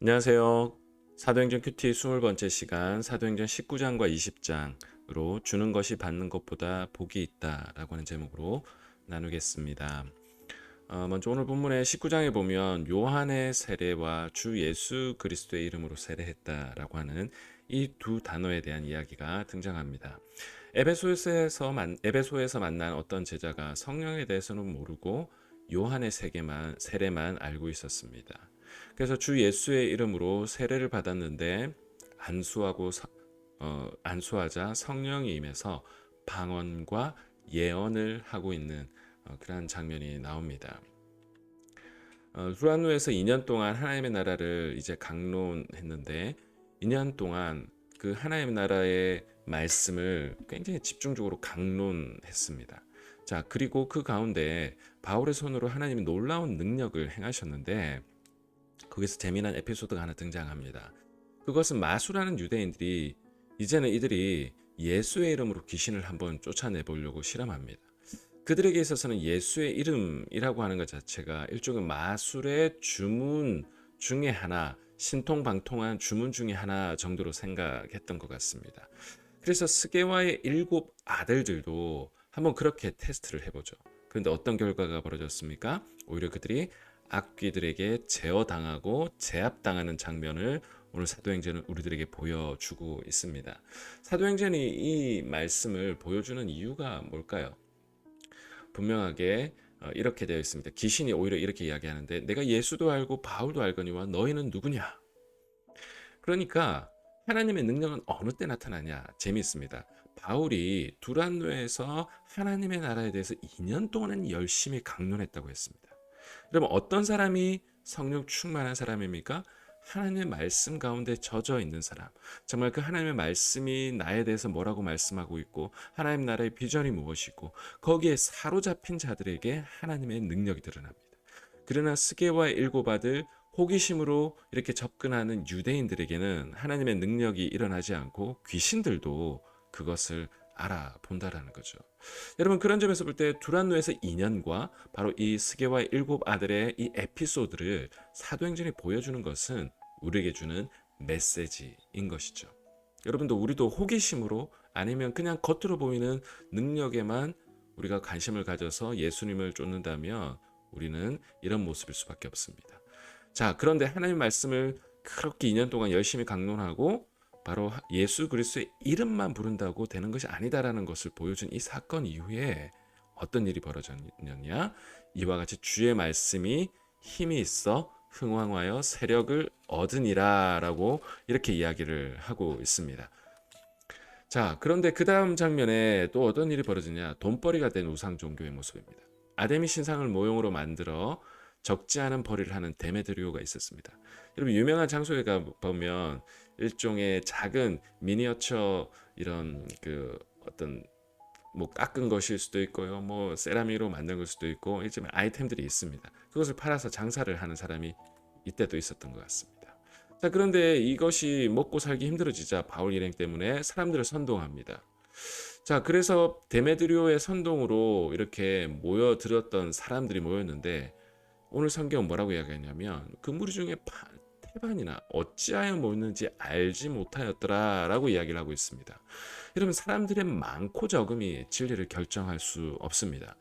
안녕하세요. 사도행전 큐티 20번째 시간 사도행전 19장과 20장으로 주는 것이 받는 것보다 복이 있다라고 하는 제목으로 나누겠습니다. 먼저 오늘 본문의 19장에 보면 요한의 세례와 주 예수 그리스도의 이름으로 세례했다라고 하는 이 두 단어에 대한 이야기가 등장합니다. 에베소에서 만난 어떤 제자가 성령에 대해서는 모르고 요한의 세례만 알고 있었습니다. 그래서 주 예수의 이름으로 세례를 받았는데 안수하자 성령이 임해서 방언과 예언을 하고 있는 그러한 장면이 나옵니다. 후란노에서 2년 동안 하나님의 나라를 이제 강론했는데 2년 동안 그 하나님의 나라의 말씀을 굉장히 집중적으로 강론했습니다. 자, 그리고 그 가운데 바울의 손으로 하나님이 놀라운 능력을 행하셨는데 거기서 재미난 에피소드가 하나 등장합니다. 그것은 마수라는 유대인들이 이제는 이들이 예수의 이름으로 귀신을 한번 쫓아내 보려고 실험합니다. 그들에게 있어서는 예수의 이름이라고 하는 것 자체가 일종의 마술의 주문 중에 하나, 신통방통한 주문 중에 하나 정도로 생각했던 것 같습니다. 그래서 스게와의 7 아들들도 한번 그렇게 테스트를 해보죠. 그런데 어떤 결과가 벌어졌습니까? 오히려 그들이 악귀들에게 제어당하고 제압당하는 장면을 오늘 사도행전은 우리들에게 보여주고 있습니다. 사도행전이 이 말씀을 보여주는 이유가 뭘까요? 분명하게 이렇게 되어 있습니다. 귀신이 오히려 이렇게 이야기하는데 내가 예수도 알고 바울도 알거니와 너희는 누구냐? 그러니까 하나님의 능력은 어느 때 나타나냐? 재미있습니다. 바울이 두란노에서 하나님의 나라에 대해서 2년 동안 열심히 강론했다고 했습니다. 그러면 어떤 사람이 성령 충만한 사람입니까? 하나님의 말씀 가운데 젖어 있는 사람. 정말 그 하나님의 말씀이 나에 대해서 뭐라고 말씀하고 있고 하나님 나라의 비전이 무엇이고 거기에 사로잡힌 자들에게 하나님의 능력이 드러납니다. 그러나 스게와 7 아들 호기심으로 이렇게 접근하는 유대인들에게는 하나님의 능력이 일어나지 않고 귀신들도 그것을 알아본다라는 거죠. 여러분 그런 점에서 볼 때 두란노에서 2년과 바로 이 스게와 7 아들의 이 에피소드를 사도행전이 보여주는 것은 우리에게 주는 메시지인 것이죠. 여러분도 우리도 호기심으로 아니면 그냥 겉으로 보이는 능력에만 우리가 관심을 가져서 예수님을 쫓는다면 우리는 이런 모습일 수밖에 없습니다. 자, 그런데 하나님 말씀을 그렇게 2년 동안 열심히 강론하고 바로 예수 그리스도의 이름만 부른다고 되는 것이 아니다라는 것을 보여준 이 사건 이후에 어떤 일이 벌어졌느냐? 이와 같이 주의 말씀이 힘이 있어 흥왕하여 세력을 얻으니라라고 이렇게 이야기를 하고 있습니다. 자, 그런데 그 다음 장면에 또 어떤 일이 벌어지냐? 돈벌이가 된 우상 종교의 모습입니다. 아데미 신상을 모형으로 만들어 적지 않은 벌이를 하는 데메드리오가 있었습니다. 여러분 유명한 장소에 가 보면 일종의 작은 미니어처 이런 그 어떤 뭐 깎은 것일 수도 있고요, 뭐 세라믹으로 만든 걸 수도 있고 이제 아이템들이 있습니다. 그것을 팔아서 장사를 하는 사람이 이때도 있었던 것 같습니다. 자, 그런데 이것이 먹고 살기 힘들어지자 바울 일행 때문에 사람들을 선동합니다. 자, 그래서 데메드리오의 선동으로 이렇게 모여들었던 사람들이 모였는데 오늘 성경은 뭐라고 이야기하냐면 그 무리 중에 태반이나 어찌하여 모였는지 알지 못하였더라라고 이야기를 하고 있습니다. 여러분 사람들의 많고 적음이 진리를 결정할 수 없습니다.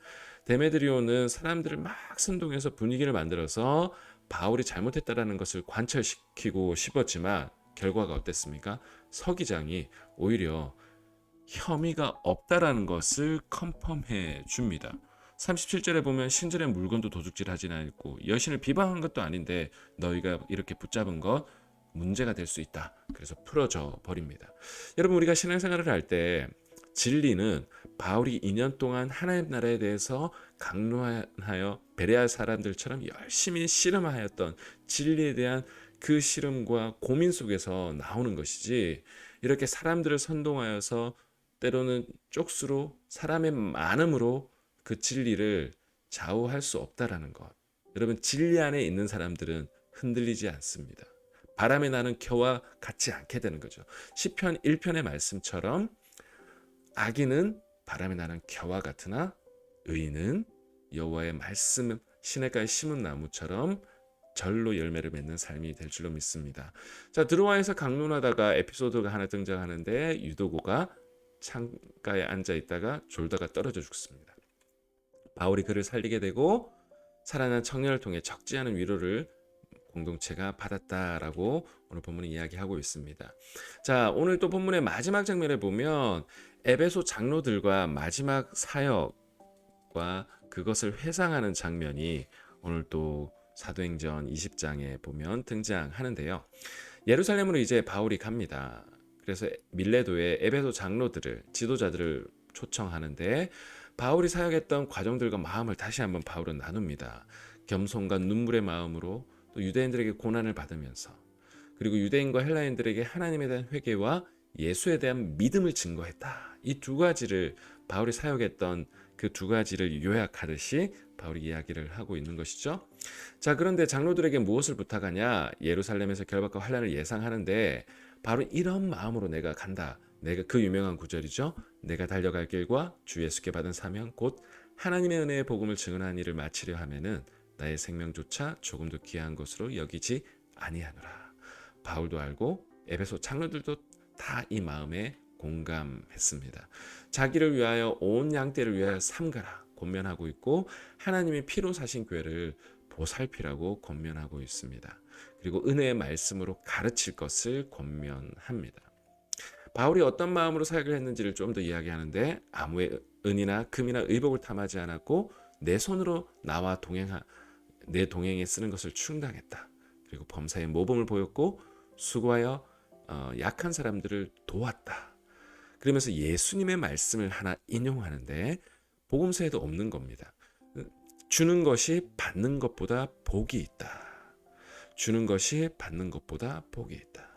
데메드리오는 사람들을 막 선동해서 분위기를 만들어서 바울이 잘못했다라는 것을 관철시키고 싶었지만 결과가 어땠습니까? 서기장이 오히려 혐의가 없다라는 것을 컨펌해 줍니다. 37절에 보면 신전의 물건도 도둑질하지 않고 여신을 비방한 것도 아닌데 너희가 이렇게 붙잡은 것 문제가 될 수 있다. 그래서 풀어져 버립니다. 여러분 우리가 신앙생활을 할 때 진리는 바울이 2년 동안 하나님 나라에 대해서 강론하여 베레아 사람들처럼 열심히 씨름하였던 진리에 대한 그 씨름과 고민 속에서 나오는 것이지 이렇게 사람들을 선동하여서 때로는 쪽수로 사람의 많음으로 그 진리를 좌우할 수 없다라는 것. 여러분 진리 안에 있는 사람들은 흔들리지 않습니다. 바람에 나는 겨와 같지 않게 되는 거죠. 시편 1편의 말씀처럼 악인은 바람에 나는 겨와 같으나 의인은 여호와의 말씀 시냇가에 심은 나무처럼 절로 열매를 맺는 삶이 될 줄로 믿습니다. 자, 드로아에서 강론하다가 에피소드가 하나 등장하는데 유도고가 창가에 앉아 있다가 졸다가 떨어져 죽습니다. 바울이 그를 살리게 되고 살아난 청년을 통해 적지 않은 위로를 공동체가 받았다라고 오늘 본문이 이야기하고 있습니다. 자, 오늘 또 본문의 마지막 장면에 보면 에베소 장로들과 마지막 사역과 그것을 회상하는 장면이 오늘 또 사도행전 20장에 보면 등장하는데요. 예루살렘으로 이제 바울이 갑니다. 그래서 밀레도에 에베소 장로들을, 지도자들을 초청하는데 바울이 사역했던 과정들과 마음을 다시 한번 바울은 나눕니다. 겸손과 눈물의 마음으로 또 유대인들에게 고난을 받으면서, 그리고 유대인과 헬라인들에게 하나님에 대한 회개와 예수에 대한 믿음을 증거했다. 이 두 가지를 바울이 사역했던 그 두 가지를 요약하듯이 바울이 이야기를 하고 있는 것이죠. 자, 그런데 장로들에게 무엇을 부탁하냐? 예루살렘에서 결박과 환난을 예상하는데 바로 이런 마음으로 내가 간다. 내가 그 유명한 구절이죠. 내가 달려갈 길과 주 예수께 받은 사명 곧 하나님의 은혜의 복음을 증언하는 일을 마치려 하면은 나의 생명조차 조금도 귀한 것으로 여기지 아니하노라. 바울도 알고 에베소 장로들도 다 이 마음에 공감했습니다. 자기를 위하여 온 양떼를 위하여 삼가라 권면하고 있고 하나님의 피로 사신 교회를 보살피라고 권면하고 있습니다. 그리고 은혜의 말씀으로 가르칠 것을 권면합니다. 바울이 어떤 마음으로 사역을 했는지를 좀 더 이야기하는데 아무의 은이나 금이나 의복을 탐하지 않았고 내 손으로 나와 내 동행에 쓰는 것을 충당했다. 그리고 범사에 모범을 보였고 수고하여 약한 사람들을 도왔다. 그러면서 예수님의 말씀을 하나 인용하는데 복음서에도 없는 겁니다. 주는 것이 받는 것보다 복이 있다. 주는 것이 받는 것보다 복이 있다.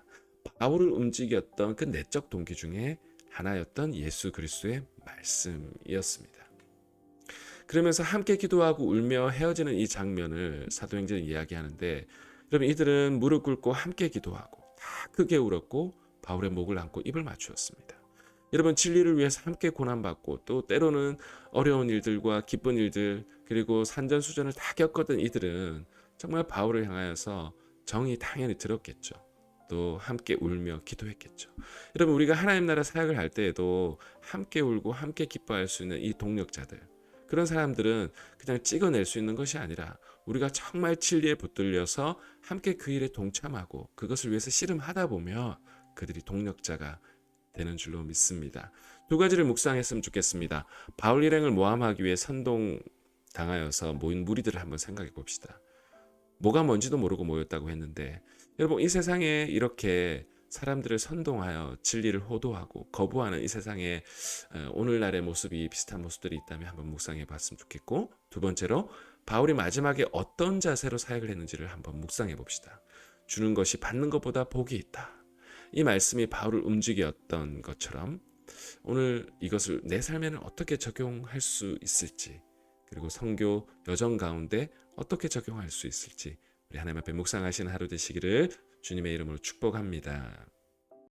바울을 움직였던 그 내적 동기 중에 하나였던 예수 그리스도의 말씀이었습니다. 그러면서 함께 기도하고 울며 헤어지는 이 장면을 사도행전에 이야기하는데 여러분 이들은 무릎 꿇고 함께 기도하고 다 크게 울었고 바울의 목을 안고 입을 맞추었습니다. 여러분 진리를 위해서 함께 고난받고 또 때로는 어려운 일들과 기쁜 일들 그리고 산전수전을 다 겪었던 이들은 정말 바울을 향하여서 정이 당연히 들었겠죠. 또 함께 울며 기도했겠죠. 여러분 우리가 하나님 나라 사역을 할 때에도 함께 울고 함께 기뻐할 수 있는 이 동력자들 그런 사람들은 그냥 찍어낼 수 있는 것이 아니라 우리가 정말 진리에 붙들려서 함께 그 일에 동참하고 그것을 위해서 씨름하다 보면 그들이 동력자가 되는 줄로 믿습니다. 두 가지를 묵상했으면 좋겠습니다. 바울 일행을 모함하기 위해 선동당하여서 모인 무리들을 한번 생각해 봅시다. 뭐가 뭔지도 모르고 모였다고 했는데 여러분 이 세상에 이렇게 사람들을 선동하여 진리를 호도하고 거부하는 이 세상에 오늘날의 모습이 비슷한 모습들이 있다면 한번 묵상해 봤으면 좋겠고 두 번째로 바울이 마지막에 어떤 자세로 사역을 했는지를 한번 묵상해 봅시다. 주는 것이 받는 것보다 복이 있다. 이 말씀이 바울을 움직였던 것처럼 오늘 이것을 내 삶에는 어떻게 적용할 수 있을지 그리고 선교 여정 가운데 어떻게 적용할 수 있을지 우리 하나님 앞에 묵상하시는 하루 되시기를 주님의 이름으로 축복합니다.